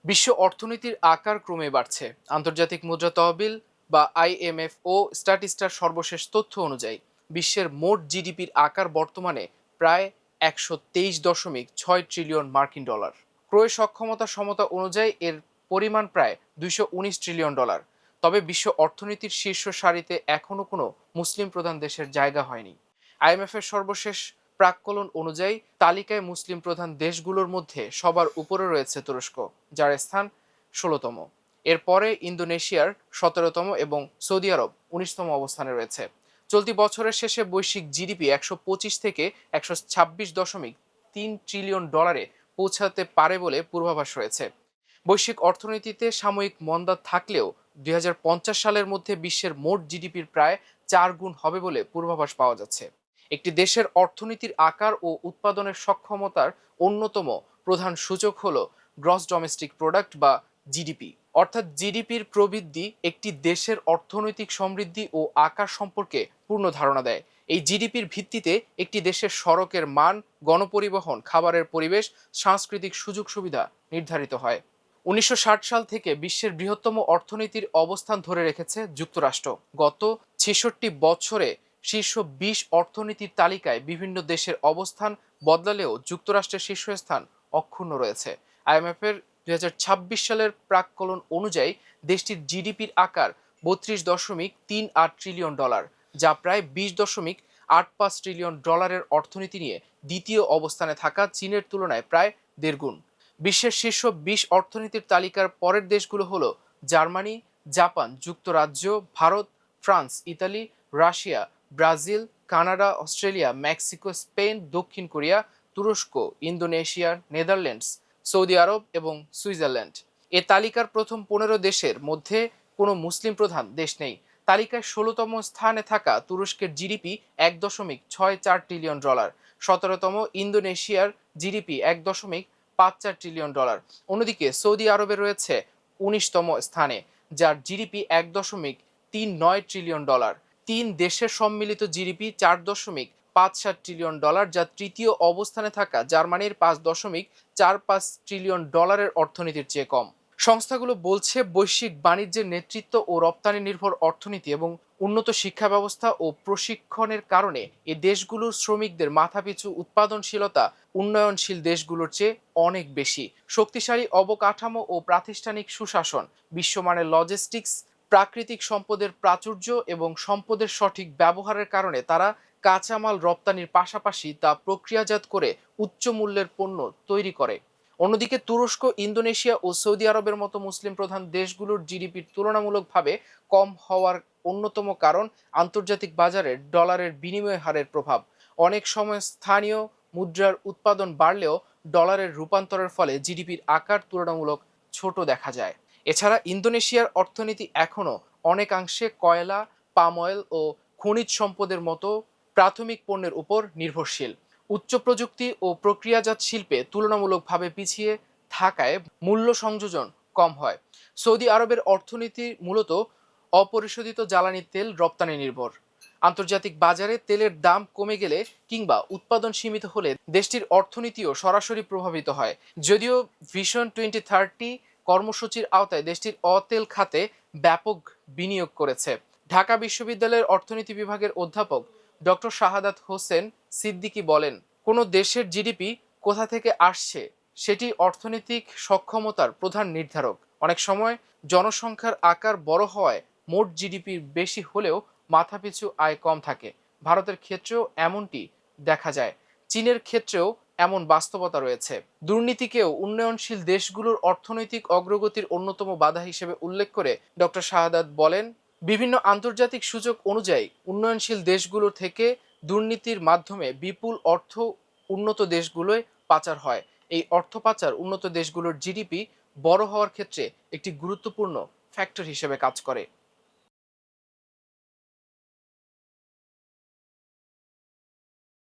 বিশ্ব অর্থনীতির আকার ক্রমে বাড়ছে। আন্তর্জাতিক মুদ্রা তহবিল বা আইএমএফ ও স্ট্যাটিস্টার সর্বশেষ তথ্য অনুযায়ী বিশ্বের মোট জিডিপির আকার বর্তমানে প্রায় ১২৩.৬ ট্রিলিয়ন মার্কিন ডলার। ক্রয় সক্ষমতা সমতা অনুযায়ী এর পরিমাণ প্রায় ২১৯ ট্রিলিয়ন ডলার। তবে বিশ্ব অর্থনীতির শীর্ষ সারিতে এখনও কোনো মুসলিম প্রধান দেশের জায়গা হয়নি। আইএমএফ এর সর্বশেষ প্রাক্কলন অনুযায়ী তালিকায় মুসলিম প্রধান দেশগুলোর মধ্যে সবার উপরে রয়েছে তুরস্ক, যার স্থান ১৬তম। এরপরে ইন্দোনেশিয়ার ১৭তম এবং সৌদি আরব ১৯তম অবস্থানে রয়েছে। চলতি বছরের শেষে বৈশ্বিক জিডিপি ১২৫ থেকে ১২৬.৩ ট্রিলিয়ন ডলারে পৌঁছাতে পারে বলে পূর্বাভাস রয়েছে। বৈশ্বিক অর্থনীতিতে সাময়িক মন্দা থাকলেও ২০৫০ সালের মধ্যে বিশ্বের মোট জিডিপির প্রায় ৪ গুণ হবে বলে পূর্বাভাস পাওয়া যাচ্ছে। একটি দেশের অর্থনীতির আকার ও উৎপাদনের সক্ষমতার অন্যতম প্রধান সূচক হল গ্রস ডোমেস্টিক প্রোডাক্ট বা জিডিপি। অর্থাৎ জিডিপির প্রবৃদ্ধি একটি দেশের অর্থনৈতিক সমৃদ্ধি ও আকার সম্পর্কে পূর্ণ ধারণা দেয়। এই জিডিপির ভিত্তিতে একটি দেশের সড়কের মান, গণপরিবহন, খাবারের পরিবেশ, সাংস্কৃতিক সুযোগ সুবিধা নির্ধারিত হয়। ১৯৬০ সাল থেকে বিশ্বের বৃহত্তম অর্থনীতির অবস্থান ধরে রেখেছে যুক্তরাষ্ট্র। গত ৬৬ বছরে শীর্ষ ২০ অর্থনীতির তালিকায় বিভিন্ন দেশের অবস্থান বদলালেও যুক্তরাষ্ট্রের শীর্ষস্থান অক্ষুণ্ণ রয়েছে। আইএমএফ এর ২০২৬ সালের প্রাক্কলন অনুযায়ী দেশটির জিডিপির আকার ৩২.৩৮ ট্রিলিয়ন ডলার, যা প্রায় ২০.৮৫ ট্রিলিয়ন ডলারের অর্থনীতি নিয়ে দ্বিতীয় অবস্থানে থাকা চীনের তুলনায় প্রায় ১.৫ গুণ। বিশ্বের শীর্ষ ২০ অর্থনীতির তালিকার পরের দেশগুলো হলো জার্মানি, জাপান, যুক্তরাজ্য, Bharat, France, Italy, Russia, Brazil, Canada, Australia, Mexico, Spain, দক্ষিণ কোরিয়া, তুরস্ক, ইন্দোনেশিয়া, নেদারল্যান্ডস, সৌদি আরব এবং সুইজারল্যান্ড। এ তালিকার প্রথম ১৫ দেশের মধ্যে কোনো মুসলিম প্রধান দেশ নেই। তালিকায় ১৬তম স্থানে থাকা তুরস্কের জিডিপি ১.৬৪ ট্রিলিয়ন ডলার, ১৭তম ইন্দোনেশিয়ার জিডিপি ১.৫৪ ট্রিলিয়ন ডলার। অন্যদিকে সৌদি আরবে রয়েছে ১৯তম স্থানে, যার জিডিপি ১.৩৯ ট্রিলিয়ন ডলার। তিন দেশের সম্মিলিত জিডিপি ৪.৫৭ ট্রিলিয়ন ডলার, যা তৃতীয় অবস্থানে থাকা জার্মানির ৫.৪৫ ট্রিলিয়ন ডলারের অর্থনীতির চেয়ে কম। সংস্থাগুলো বলছে বৈশ্বিক বাণিজ্যের নেতৃত্ব ও রপ্তানি নির্ভর অর্থনীতি এবং উন্নত শিক্ষা ব্যবস্থা ও প্রশিক্ষণের কারণে এ দেশগুলোর শ্রমিকদের মাথাপিছু উৎপাদনশীলতা উন্নয়নশীল দেশগুলোর চেয়ে অনেক বেশি। শক্তিশালী অবকাঠামো ও প্রাতিষ্ঠানিক সুশাসন, বিশ্বমানের লজিস্টিক্স, প্রাকৃতিক সম্পদের প্রাচুর্য এবং সম্পদের সঠিক ব্যবহারের কারণে তারা কাঁচামাল রপ্তানির পাশাপাশি তা প্রক্রিয়াজাত করে উচ্চ মূল্যের পণ্য তৈরি করে। অন্যদিকে তুরস্ক, ইন্দোনেশিয়া ও সৌদি আরবের মতো মুসলিম প্রধান দেশগুলোর জিডিপির তুলনামূলকভাবে কম হওয়ার অন্যতম কারণ আন্তর্জাতিক বাজারে ডলারের বিনিময় হারের প্রভাব। অনেক সময় স্থানীয় মুদ্রার উৎপাদন বাড়লেও ডলারের রূপান্তরের ফলে জিডিপির আকার তুলনামূলক ছোট দেখা যায়। এছাড়া ইন্দোনেশিয়ার অর্থনীতি এখনও অনেকাংশে কয়লা, পাম অয়েল ও খনিজ সম্পদের মতো প্রাথমিক পণ্যের উপর নির্ভরশীল। উচ্চ প্রযুক্তি ও প্রক্রিয়াজাত শিল্পে তুলনামূলকভাবে পিছিয়ে থাকায় মূল্য সংযোজন কম হয়। সৌদি আরবের অর্থনীতি মূলত অপরিশোধিত জ্বালানি তেল রপ্তানি নির্ভর। আন্তর্জাতিক বাজারে তেলের দাম কমে গেলে কিংবা উৎপাদন সীমিত হলে দেশটির অর্থনীতিও সরাসরি প্রভাবিত হয়। যদিও ভিশন 2030 কর্মসূচির আওতায় দেশটির অতেল খাতে ব্যাপক বিনিয়োগ করেছে। ঢাকা বিশ্ববিদ্যালয়ের অর্থনীতি বিভাগের অধ্যাপক ডক্টর শাহাদাত হোসেন সিদ্দিকী বলেন, কোনো দেশের জিডিপি কোথা থেকে আসছে সেটি অর্থনৈতিক সক্ষমতার প্রধান নির্ধারক। অনেক সময় জনসংখ্যার আকার বড় হওয়ায় মোট জিডিপির বেশি হলেও মাথাপিছু আয় কম থাকে। ভারতের ক্ষেত্রেও এমনটি দেখা যায়। চীনের ক্ষেত্রেও এমন বাস্তবতা রয়েছে। দুর্নীতিকেও উন্নয়নশীল দেশগুলোর অর্থনৈতিক অগ্রগতির অন্যতম বাধা হিসেবে উল্লেখ করে ডক্টর শাহাদাত বলেন, বিভিন্ন আন্তর্জাতিক সূচক অনুযায়ী উন্নয়নশীল দেশগুলো থেকে দুর্নীতির মাধ্যমে বিপুল অর্থ উন্নত দেশগুলোয় পাচার হয়। এই অর্থ পাচার উন্নত দেশগুলোর জিডিপি বড় হওয়ার ক্ষেত্রে একটি গুরুত্বপূর্ণ ফ্যাক্টর হিসেবে কাজ করে।